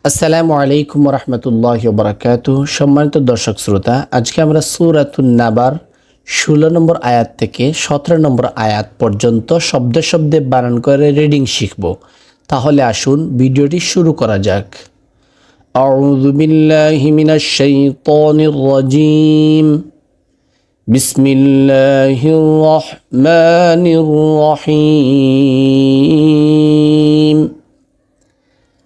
আসসালামু আলাইকুম রহমতুল্লাহ বারাকাতু। সম্মানিত দর্শক শ্রোতা, আজকে আমরা সূরাতুন নাবার 16 নম্বর আয়াত থেকে 17 নম্বর আয়াত পর্যন্ত শব্দে শব্দে বানান করে রিডিং শিখব। তাহলে আসুন ভিডিওটি শুরু করা যাক। আউযু বিল্লাহি মিনাশ শাইতানির রাজিম। বিসমিল্লাহির রহমানির রহিম।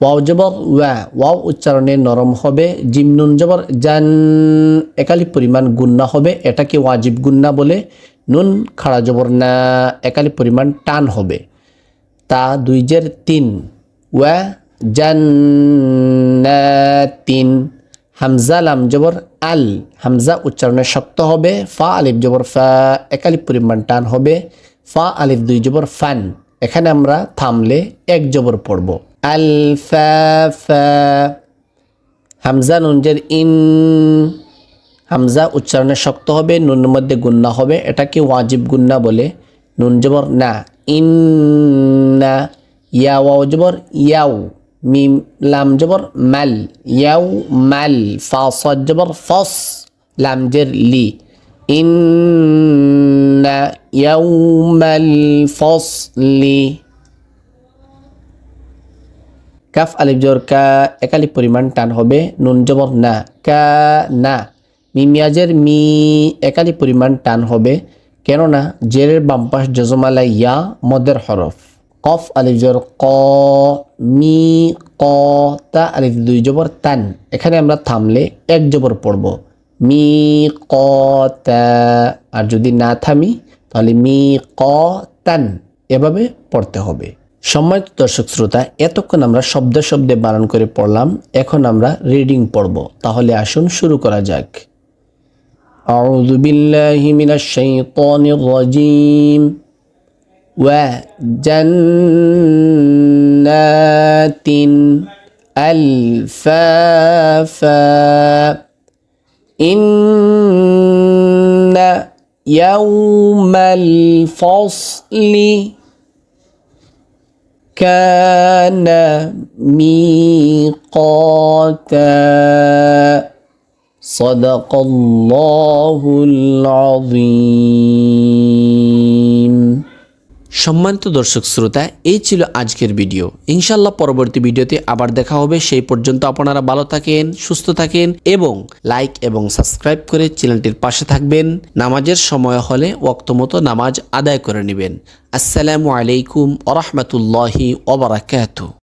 ওয়াও জবর ওয়া, ওয়াও উচ্চারণে নরম হবে। জিম নুন জবর জান, একালি পরিমাণ গুন্না হবে, এটাকে ওয়াজিব গুন্না বলে। নুন খাড়া জবর না, একালি পরিমাণ টান হবে। তা দুই জের তিন, ওয়া জান্নাতিন। হামজা লাম জবর আল, হামজা উচ্চারণে শক্ত হবে। ফা আলিফ জবর ফা, একালি পরিমাণ টান হবে। ফা আলিফ দুই জবর ফান, এখানে আমরা থামলে এক জবর পড়ব। আলফাফা। হামজা নুনজের ইন, হামজা উচ্চারণে শক্ত হবে, নুনের মধ্যে গুন্না হবে, এটাকে ওয়াজিব গুন্না বলে। নুন জবর না, ইন্না। ইয়া ওয়াও জবর ইয়াও, মিম লাম জবর মাল, ইয়াও মাল। ফা সাদ জবর ফস, লাম জের লি। ইন্না ইয়াউমাল ফসলি। কাফ আলিফ জবর কা, একালি পরিমাণ টান হবে। নুন জবর না, কা না। মিমিয়াজের মি, একালি পরিমাণ টান হবে, কেননা জেরের বামপাশ জজমালা ইয়া মদের হরফ। কফ আলিফ জবর ক, মি ক। তা আলিফ দুই জবর তান, এখানে আমরা থামলে এক জবর পড়ব। মি ক তা। আর যদি না থামি তাহলে মি ক তান, এভাবে পড়তে হবে। সম্মানিত দর্শক শ্রোতা, এতক্ষণ আমরা শব্দে শব্দে বানান করে পড়লাম, এখন আমরা রিডিং পড়ব। তাহলে আসুন শুরু করা যাক। আউযু বিল্লাহি মিনাশ শাইতানির রাজিম। ওয়া জান্নাতিন আলফাফা। ইন্না ইয়াউমাল ফসলি كان ميقاتا صدق الله العظيم। সম্মানিত দর্শক শ্রোতা, এই ছিল আজকের ভিডিও। ইনশাআল্লাহ পরবর্তী ভিডিওতে আবার দেখা হবে। সেই পর্যন্ত আপনারা ভালো থাকেন, সুস্থ থাকেন এবং লাইক এবং সাবস্ক্রাইব করে চ্যানেলটির পাশে থাকবেন। নামাজের সময় হলে ওয়াক্ত মতো নামাজ আদায় করে নেবেন। আসসালামু আলাইকুম ওয়া রাহমাতুল্লাহি ওয়া বারাকাতুহু।